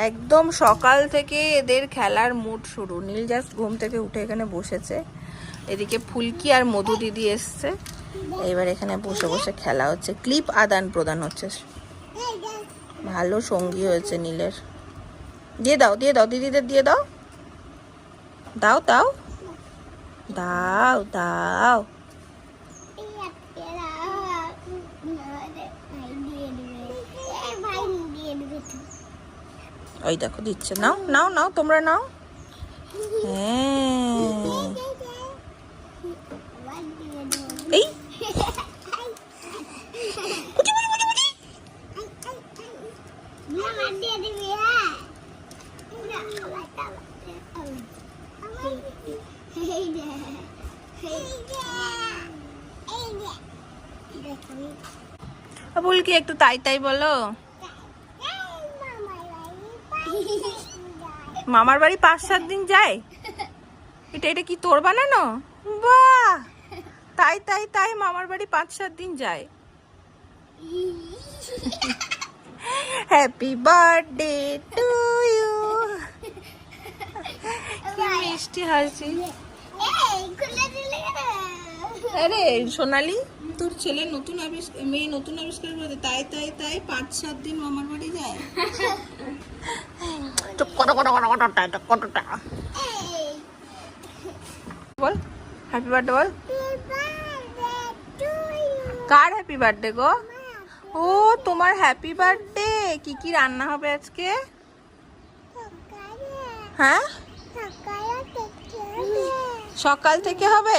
একদম সকাল থেকে এদের খেলার মুড শুরু। নীল জাস্ট ঘুম থেকে উঠে এখানে বসেছে, এদিকে ফুলকি আর মধু দিদি এসছে, এবার এখানে বসে বসে খেলা হচ্ছে, ক্লিপ আদান প্রদান হচ্ছে। ভালো সঙ্গী হয়েছে নীলের। দিয়ে দাও দিয়ে দাও, দিদিদের দিয়ে দাও, দাও দাও দাও দাও। ওই দেখো দিচ্ছে, নাও নাও নাও তোমরা নাও। হ্যাঁ এই বল কি একটু তাই তাই বলো। মামার বাড়ি 5-7 দিন যায়? এটা এটা কি তোর বানানো? বাহ, তাই তাই তাই মামার বাড়ি 5-7 দিন যায়। Happy birthday to you. কি মিষ্টি হাসি। আরে সোনালি, তোর ছেলে নতুন মেয়ে নতুন আবিষ্কার করে, তাই তাই তাই 5-7 দিন মামার বাড়ি যায়। বল হ্যাপি বার্থডে বল। কার হ্যাপি বার্থডে গো? ও তোমার হ্যাপি বার্থডে। কি কি রান্না হবে আজকে? হ্যাঁ সকাল থেকে হবে।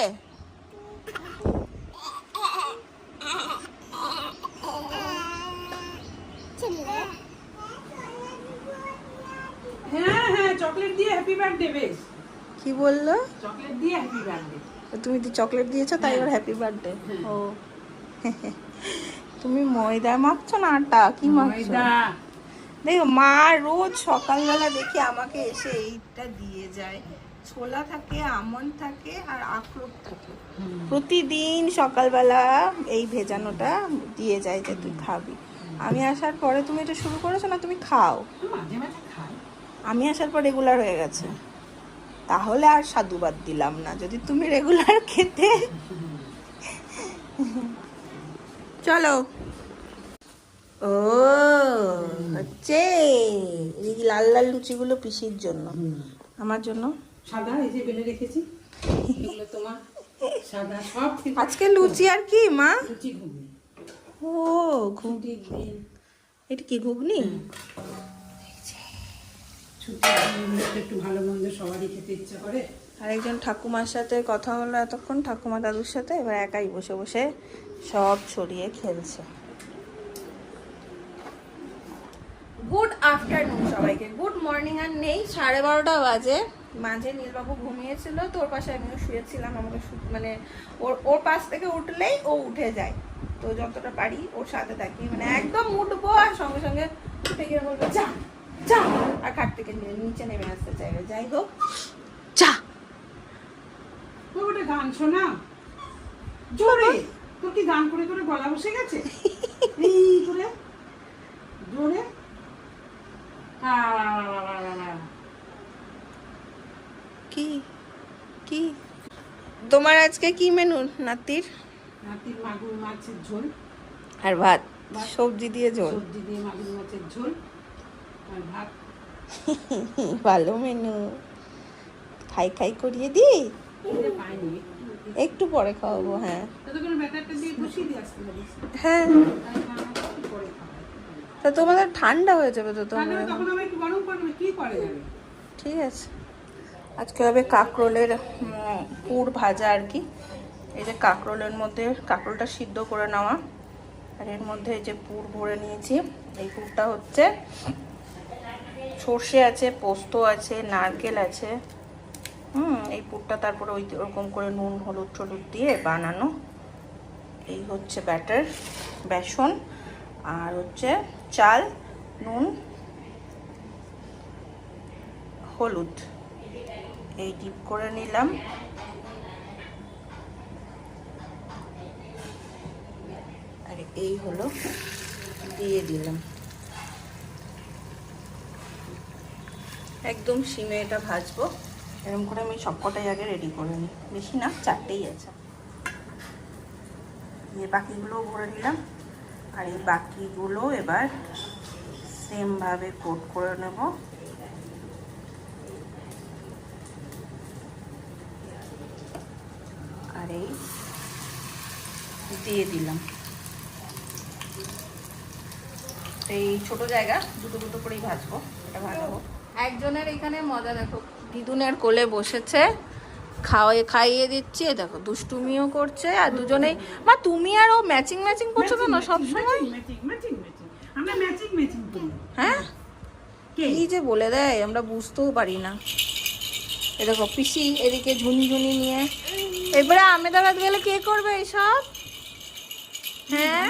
হ্যাঁ হ্যাঁ চকলেট দিয়ে হ্যাপি বার্থডে। বেশ, কি বললো? চকলেট দিয়ে হ্যাপি বার্থডে। তুমি তো চকলেট দিয়েছো তাই এবার হ্যাপি বার্থডে। ও তুমি ময়দা মাখছো না আটা কি মাখছো? দেখো মা রোজ সকালবেলা দেখি আমাকে এসে এইটা দিয়ে যায়, ছোলা থাকে, আমন্ড থাকে আর আখরোট থাকে, প্রতিদিন সকালবেলা এই ভেজানোটা দিয়ে যায় যে তুই খাবি। আমি আসার পরে তুমি এটা শুরু করেছো না, তুমি খাও। আমি আসার পর রেগুলার হয়ে গেছে, তাহলে আর সাধুবাদ দিলাম না যদি তুমি রেগুলার খেতে। চলো। ও হচ্ছে এই লাল লাল লুচিগুলো পিসির জন্য, আমার জন্য সাদা এই যে বেলে রেখেছি, এগুলো তোমার সাদা সব। আজকে লুচি আর কি মা? লুচি ঘুগনি। ও ঘুগনি, এটা কি ঘুগনি? একটু ভালো মন্দ সবারই খেতে ইচ্ছা করে। আরেকজন ঠাকুমার সাথে কথা হলো এতক্ষণ, ঠাকুমা দাদুর সাথে, এবার একাই বসে বসে সব ছড়িয়ে খেলছে। গুড আফটারনুন সবাইকে, গুড মর্নিং আর নেই, 12:30 বাজে। মাঝে নীলবাবু ঘুমিয়েছিল, তোর পাশে আমিও শুয়েছিলাম। আমাকে মানে ওর পাশ থেকে উঠলেই ও উঠে যায়, তো যতটা পারি ওর সাথে থাকি, মানে একদম উঠবো আর সঙ্গে সঙ্গে উঠে গিয়ে বলবো যা যা, আর খাট থেকে নিচে নেমে আসতে চাইবে। যাই হোক যা। ওটা গান শোনা জোরে, তোর কি গান করে করে গলা বসে গেছে? এই করে জোরে। কি কি তোমার আজকে কি মেনু নাতির? নাতির মাগুর মাছের ঝোল আর ভাত, সবজি দিয়ে ঝোল, সবজি দিয়ে মাগুর মাছের ঝোল আর ভাত। ভালো মেনু। খাই খাই করিয়ে দি, পাইনি, একটু পরে খাওয়াবো। হ্যাঁ ততক্ষণ ব্যাটারটা দিয়ে বসিয়ে দিয়ে আসতে পারিস। হ্যাঁ, পরে খাওয়াই। তা তোমাদের ঠান্ডা হয়ে যাবে তো তোমার। তখন আমি একটু গরম করবো, কি করে যাবে। ঠিক আছে, আজকে হবে কাঁকরোলের পুর ভাজা আর কি। এই যে কাঁকরোলের মধ্যে কাঁকরোলটা সিদ্ধ করে নেওয়া, আর এর মধ্যে এই যে পুর ভরে নিয়েছি। এই পুরটা হচ্ছে সর্ষে আছে, পোস্ত আছে, নারকেল আছে। এই পুরটা তারপরে ওরকম করে নুন হলুদ টলুদ দিয়ে বানানো। এই হচ্ছে ব্যাটার, বেসন আর হচ্ছে চাল, নুন, হলুদ, এই ডিপ করে নিলাম। আর এই হলো দিয়ে দিলাম। একদম সিমে এটা ভাজবো। এরকম করে আমি সবকটাই আগে রেডি করে নিই, বেশি না, 4টেই আছে। এই বাকিগুলোও ভরে দিলাম, আর এই বাকিগুলো এবার সেমভাবে কোট করে নেব। আর এই দিয়ে দিলাম। এই ছোট জায়গা দুটো দুটো করেই ভাজবো, এটা ভাজবো। একজনের এখানে মজা দেখো, দিদুনের কোলে বসেছে, খাইয়ে দিচ্ছি, দেখো দুষ্টুমিও করছে। আর দুজনেই, মা তুমি আর ও ম্যাচিং ম্যাচিং করছো কেন সবসময়? হ্যাঁ কি যে বলে দেয় আমরা বুঝতেও পারি না। এ দেখো পিসি এদিকে ঝুনঝুনি নিয়ে, এবারে আমেদাবাদ গেলে কে করবে এইসব? হ্যাঁ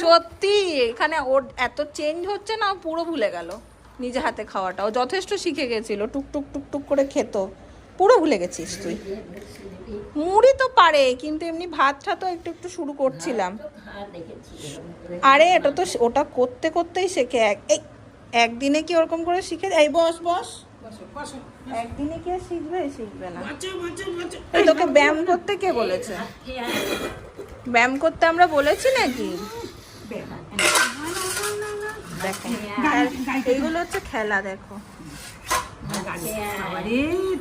সত্যি এখানে ওর এত চেঞ্জ হচ্ছে না, পুরো ভুলে গেল নিজে হাতে খাওয়াটাও। যথেষ্ট শিখে গেছিল, টুকটুক টুকটুক করে খেত, পুরো ভুলে গেছিস তুই। মুড়ি তো পারে, কিন্তু এমনি ভাত তো একটু একটু শুরু করছিলাম। আরে এটা তো ওটা করতে করতেই শেখে। একদিনে কি ওরকম করে শিখে? এই বস বস, একদিনে কি আর শিখবে না। এই তোকে ব্যায়াম করতে কে বলেছে? ব্যায়াম করতে আমরা বলেছি নাকি? দেখো এইগুলো হচ্ছে খেলা। দেখো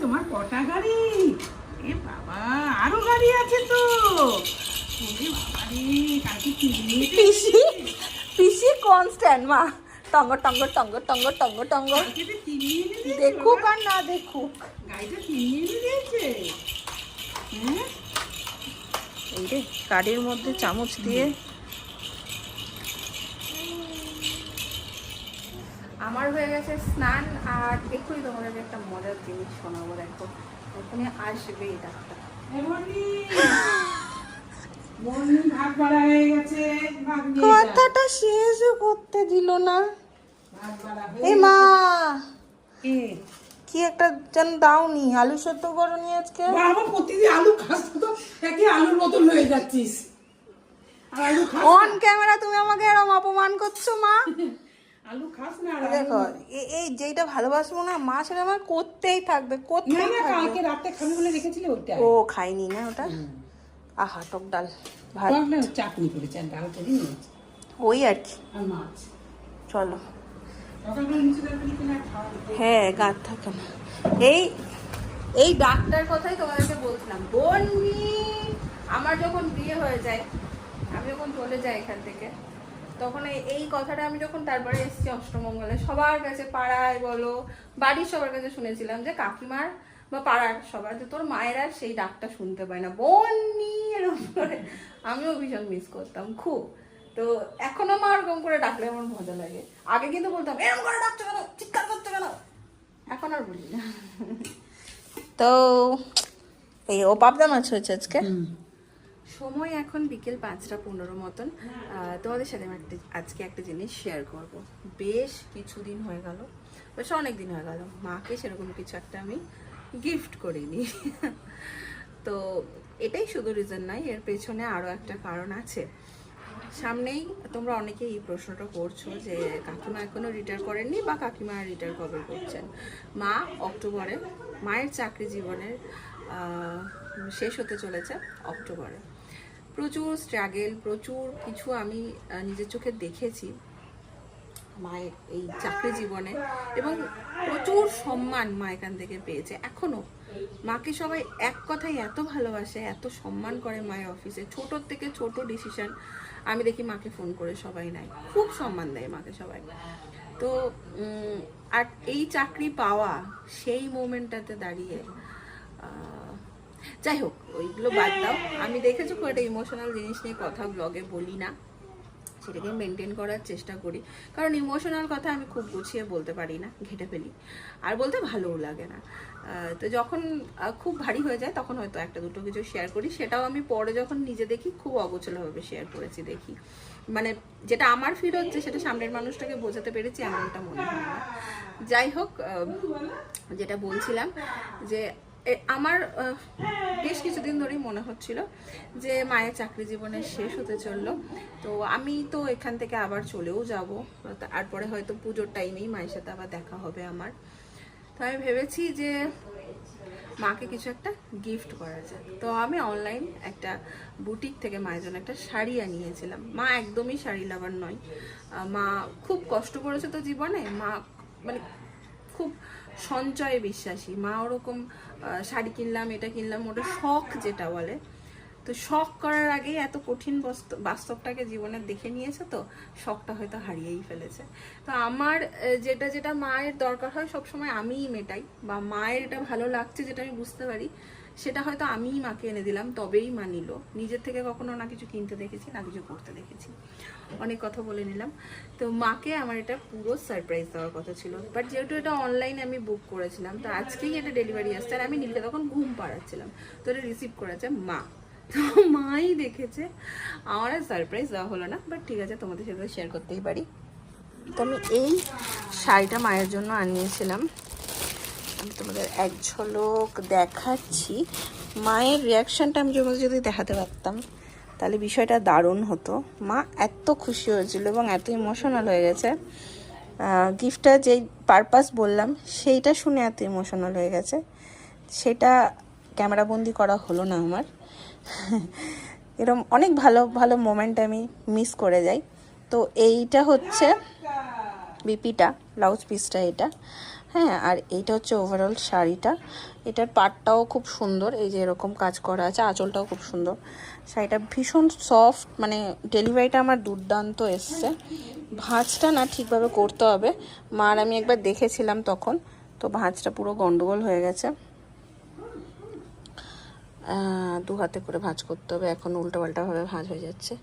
তোমার কটা গাড়ি? এ বাবা, আরো গাড়ি আছে তো। পিসি পিসি কনস্ট্যান্ট মা, টঙ্গ টঙ্গ টঙ্গ টঙ্গ টঙ্গ টঙ্গ, দেখুক আর না দেখুক। এই রে কাঠের মধ্যে চামচ দিয়ে। আমার হয়ে গেছে স্নান, আর এক্ষুনি তোমাদের একটা মজার জিনিস শোনাবো। দেখো ওখানে আসবে এই ডাক্তার। কথাটা শেষও করতে দিল না। এ মা কি একটা যেন দাওনি, আলু সেদ্ধ করনি আজকে? প্রতিদিন আলু খাস তো, একই আলুর মতন হয়ে যাচ্ছিস। অন ক্যামেরা তুমি আমাকে এরকম অপমান করছো মা। আলু খাস না? দেখো এই যেটা ভালোবাসবো না মা, সেটা আমার করতেই থাকবে, করতেই থাকবে। কালকে রাতে খাবি বলে রেখেছিলে ওটা। ও খাইনি না ওটা। আহা টক ডাল ভাত, চাটনি করেছেন, ডাল করে নিয়েছি, ওই আর কি। আর মাছ। চলো হ্যাঁ, গাছ থাকে না। এই ডাক্তার কথাই তোমাদেরকে বলছিলাম। বলনি আমার যখন বিয়ে হয়ে যায়, আমি যখন চলে যাই এখান থেকে, তখন এই কথাটা আমি যখন তারপরে এসেছি অষ্টমঙ্গলে, সবার কাছে, পাড়ায় বলো বাড়ির সবার কাছে শুনেছিলাম যে কাকিমার বা পাড়ার সবার, যে তোর মায়ের আর সেই ডাকটা শুনতে পায় না, বন্নি এরকম করে। আমিও ভীষণ মিস করতাম খুব। তো এখনো মা ওরকম করে ডাকলে আমার মজা লাগে। আগে কিন্তু বলতাম এরকম করে ডাকছো কেন, চিৎকার করছো কেন, এখন আর বলি না। তো এই ও পাবদা মাছ হয়েছে আজকে। সময় এখন বিকেল 5টা 15 মতন। তোমাদের সাথে আমি আজকে একটা জিনিস শেয়ার করব। বেশ কিছুদিন হয়ে গেল, বেশ অনেক দিন হয়ে গেল মাকে সেরকম কিছু একটা আমি গিফট করিনি। তো এটাই শুধু রিজন নাই, এর পেছনে আরও একটা কারণ আছে। সামনেই তোমরা অনেকেই এই প্রশ্নটা করছো যে কাকিমা এখনো রিটায়ার করেননি, বা কাকিমা রিটায়ার কবে করছেন। মা অক্টোবরে, মায়ের চাকরি জীবনের শেষ হতে চলেছে অক্টোবরে। প্রচুর স্ট্রাগেল, প্রচুর কিছু আমি নিজের চোখে দেখেছি মায়ের এই চাকরি জীবনে, এবং প্রচুর সম্মান মা এখান থেকে পেয়েছে। এখনো মাকে সবাই এক কথাই এত ভালোবাসে, এত সম্মান করে মায়ের অফিসে। ছোটোর থেকে ছোট ডিসিশন আমি দেখি মাকে ফোন করে সবাই নেয়, খুব সম্মান দেয় মাকে সবাই। তো আর এই চাকরি পাওয়া, সেই মোমেন্টটাতে দাঁড়িয়ে, যাই হোক ওইগুলো বাদ দাও। আমি দেখেছো খুব একটা ইমোশনাল জিনিস নিয়ে কথা ব্লগে বলি না, সেটাকে মেনটেন করার চেষ্টা করি, কারণ ইমোশনাল কথা আমি খুব গুছিয়ে বলতে পারি না, ঘেটে ফেলি, আর বলতে ভালোও লাগে না। তো যখন খুব ভারী হয়ে যায় তখন হয়তো একটা দুটো কিছু শেয়ার করি, সেটাও আমি পরে যখন নিজে দেখি খুব অগোছালোভাবে শেয়ার করেছি দেখি, মানে যেটা আমার ফিল হচ্ছে সেটা সামনের মানুষটাকে বোঝাতে পেরেছি এমনটা মনে হয় না। যাই হোক, যেটা বলছিলাম যে আমার বেশ কিছুদিন ধরেই মনে হচ্ছিল যে মায়ের চাকরি জীবনের শেষ হতে চললো, তো আমি তো এখান থেকে আবার চলেও যাব, তারপরে হয়তো পুজোর টাইমেই মায়ের সাথে আবার দেখা হবে আমার। তো আমি ভেবেছি যে মাকে কিছু একটা গিফট করা যায়। তো আমি অনলাইন একটা বুটিক থেকে মায়ের জন্য একটা শাড়ি আনিয়েছিলাম। মা একদমই শাড়ি লাভার নয়, মা খুব কষ্ট করেছে তো জীবনে, মা মানে খুব সঞ্চয়ে বিশ্বাসী। মা ওরকম শাড়ি কিনলাম এটা কিনলাম ওটা শখ যেটা বলে, তো শখ করার আগে এত কঠিন বাস্তবটাকে জীবনে দেখে নিয়েছে, তো শখটা হয়তো হারিয়েই ফেলেছে। তো আমার যেটা যেটা মায়ের দরকার হয় সবসময় আমিই মেটাই, বা মায়ের এটা ভালো লাগছে যেটা আমি বুঝতে পারি সেটা হয়তো আমিই মাকে এনে দিলাম, তবেই মা নিল। নিজের থেকে কখনো না কিছু কিনতে দেখেছি না কিছু করতে দেখেছি। অনেক কথা বলে নিলাম। তো মাকে আমার এটা পুরো সারপ্রাইজ দেওয়ার কথা ছিল, বাট যেহেতু এটা অনলাইনে আমি বুক করেছিলাম, তো আজকেই এটা ডেলিভারি আসছে, আর আমি নীলকে তখন ঘুম পাড়াচ্ছিলাম, তো এটা রিসিভ করেছে মা। তো মাই দেখেছে, আমার আর সারপ্রাইজ দেওয়া হলো না, বাট ঠিক আছে তোমাদের সাথে শেয়ার করতেই পারি। তো আমি এই শাড়িটা মায়ের জন্য আনিয়েছিলাম, আমি তোমাদের এক ঝলক দেখাচ্ছি। মায়ের রিয়াকশানটা আমি যদি দেখাতে পারতাম তাহলে বিষয়টা দারুণ হতো। মা এত খুশি হয়েছিল এবং এত ইমোশনাল হয়ে গেছে, গিফটটা যেই পারপাস বললাম সেইটা শুনে এত ইমোশনাল হয়ে গেছে, সেটা ক্যামেরাবন্দি করা হলো না আমার। এরকম অনেক ভালো ভালো মোমেন্ট আমি মিস করে যাই। তো এইটা হচ্ছে বিপিটা, ব্লাউজ পিসটা এটা, হ্যাঁ, আর এইটা হচ্ছে ওভারঅল শাড়িটা। এটার পাটটাও খুব সুন্দর, এই যে এরকম কাজ করা আছে, আঁচলটাও খুব সুন্দর। শাড়িটা ভীষণ সফট, মানে ডেলিভারিটা আমার দুর্দান্ত এসছে। ভাঁজটা না ঠিকভাবে করতে হবে, মার আমি একবার দেখেছিলাম তখন, তো ভাঁজটা পুরো গন্ডগোল হয়ে গেছে। দু হাতে করে ভাঁজ করতে হবে, এখন উল্টোপাল্টাভাবে ভাঁজ হয়ে যাচ্ছে।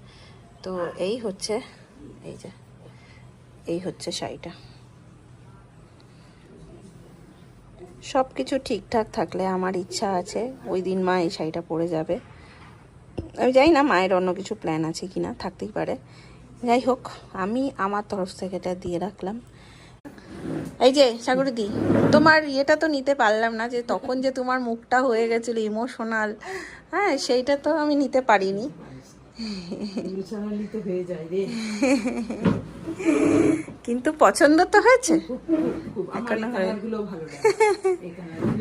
তো এই হচ্ছে, এই হচ্ছে শাড়িটা। সব কিছু ঠিকঠাক থাকলে আমার ইচ্ছা আছে ওই দিন মা এই শাড়িটা পরে যাবে। আমি জানি না মায়ের অন্য কিছু প্ল্যান আছে কি না, থাকতেই পারে। যাই হোক, আমি আমার তরফ থেকে এটা দিয়ে রাখলাম। এই যে সাগরদি, তোমার ইয়েটা তো নিতে পারলাম না, যে তখন যে তোমার মুখটা হয়ে গেছিলো ইমোশনাল, হ্যাঁ, সেইটা তো আমি নিতে পারিনি। কিন্তু পছন্দ তো হয়েছে,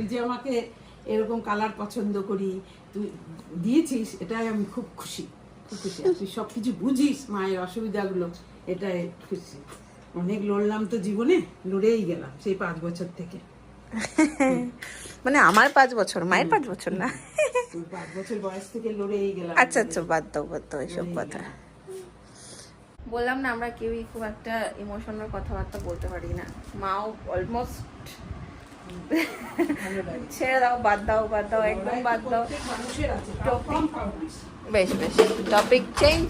যে আমাকে এরকম কালার পছন্দ করি তুই দিয়েছিস, এটাই আমি খুব খুশি, খুব খুশি। তুই সবকিছু বুঝিস মায়ের অসুবিধাগুলো, এটাই খুশি। অনেক লড়লাম তো জীবনে, লড়েই গেলাম সেই 5 বছর থেকে। মানে আমার 5 বছর, মায়ের 5 বছর না, 5 বছর বয়স থেকে লড়েই গেলাম। আচ্ছা আচ্ছা, বাদ দাও এইসব কথা। বললাম না আমরা কেউই খুব একটা ইমোশনাল কথাবার্তা বলতে পারি না, মাও অলমোস্ট ছেড়ে দাও, বাদ দাও, একদম বাদ দাও। বেশ টপিক চেঞ্জ।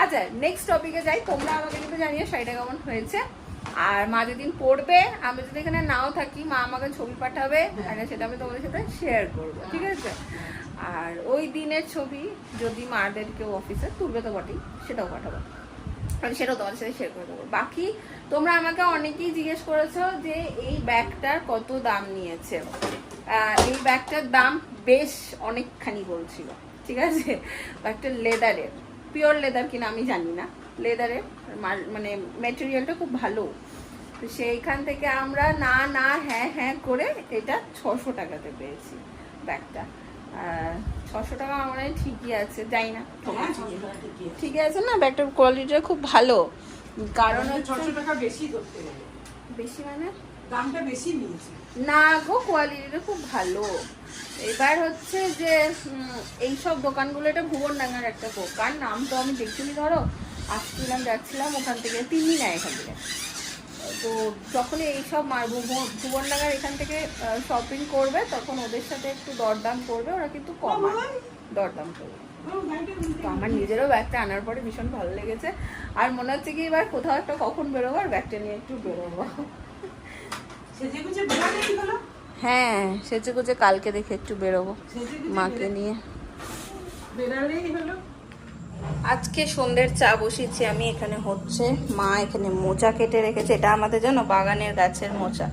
আচ্ছা, নেক্সট টপিকে যাই। তোমরা আমাকে কিন্তু জানিয়ে শাড়িটা কেমন হয়েছে, আর মা যেদিন পড়বে, আমি যদি এখানে নাও থাকি, মা আমাকে ছবি পাঠাবে, আর সেটা আমি তোমাদের সাথে শেয়ার করবো, ঠিক আছে? আর ওই দিনের ছবি যদি মাদের কেউ অফিসে তুলবে তো বটেই, সেটাও পাঠাবো, মানে সেটাও তোমাদের সাথে শেয়ার করে দেবো। বাকি তোমরা আমাকে অনেকেই জিজ্ঞেস করেছো যে এই ব্যাগটার কত দাম নিয়েছে। এই ব্যাগটার দাম বেশ অনেকখানি বলছিল, ঠিক আছে? ব্যাগটা লেদারের, পিওর লেদার কিনা আমি জানি না, লেদারের মানে ম্যাটেরিয়ালটা খুব ভালো। তো সেইখান থেকে আমরা না হ্যাঁ করে এটা 600 টাকাতে পেয়েছি ব্যাগটা। 600 টাকা আমার ঠিকই আছে, যাই না ঠিকই আছে না, ব্যাগটার কোয়ালিটিটা খুব ভালো। কারণ 600 টাকা বেশি ধরতে গেলে, বেশি মানে দামটা বেশি নিয়েছে না গো, কোয়ালিটিটা খুব ভালো। এবার হচ্ছে যে এইসব দোকানগুলো, এটা ভুবনডাঙ্গার একটা দোকান, নাম তো আমি দেখিনি, ধরো আসছিলাম যাচ্ছিলাম ওখান থেকে, 3 দিন এখান থেকে। তো যখন এইসব ভুবনডাঙ্গার এখান থেকে শপিং করবে, তখন ওদের সাথে একটু দরদাম করবে, ওরা কিন্তু দরদাম করবে। তো আমার নিজেরও ব্যাগটা আনার পরে ভীষণ ভালো লেগেছে, আর মনে হচ্ছে কি এবার কোথাও একটা কখন বেরোবো, আর ব্যাগটা নিয়ে একটু বেরোবো। হ্যাঁ, সেজেগুজে কালকে দেখে একটু বেরোবো মাকে নিয়ে। আজকে সন্ধ্যের চা বসিয়েছি আমি, এখানে হচ্ছে, মা এখানে মোচা কেটে রেখেছে। এটা আমাদের জানো বাগানের গাছের মোচা,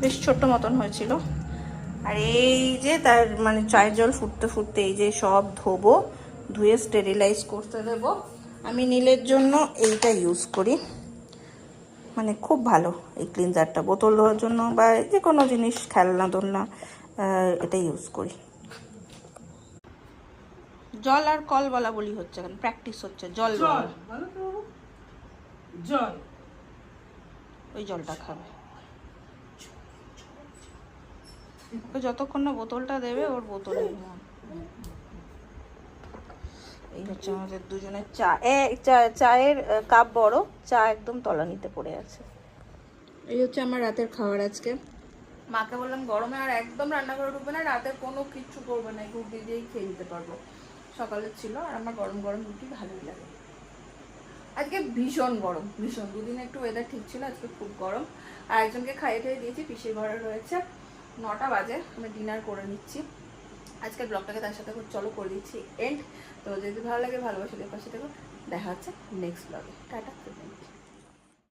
বেশ ছোট্ট মতন হয়েছিল। আর এই যে তার মানে চায়ের জল ফুটতে ফুটতে এই যে সব ধোবো, ধুয়ে স্টেরিলাইজ করতে দেবো। আমি নীলের জন্য এইটা ইউজ করি, মানে খুব ভালো এই ক্লিনজারটা, বোতল ধোয়ার জন্য বা যে কোনো জিনিস খেলনা দোলনা এটা ইউজ করি। জল আর কল বলা বলি হচ্ছে, এখন প্র্যাকটিস হচ্ছে জল বলা। জল, ওই জলটা খাবে, ওকে যতক্ষণ না বোতলটা দেবে ওর বোতলে। এই হচ্ছে আমাদের দুজনের চা। চায়ের কাপ বড়, চা একদম তলানিতে পড়ে আছে। এই হচ্ছে আমার রাতের খাবার আজকে। মাকে বললাম গরমে আর একদম রান্না করে ঢুকবে না, রাতে কোনো কিচ্ছু করবে না, রুটি দিয়েই খেয়ে নিতে পারবো। সকালের ছিল, আর আমার গরম গরম রুটি ভালোই লাগে। আজকে ভীষণ গরম, ভীষণ। দুদিন একটু ওয়েদার ঠিক ছিল, আজকে খুব গরম। আর একজনকে খাইয়ে খেয়ে দিয়েছি, পিসির ঘরে রয়েছে। 9টা বাজে, আমি ডিনার করে নিচ্ছি। আজকের ব্লগটাকে তার সাথে চলো করে দিচ্ছি এন্ড। তো যদি ভালো লাগে ভালোবাসা দিয়ে পাশে দেখো, দেখা হচ্ছে নেক্সট ব্লগে। টাটা।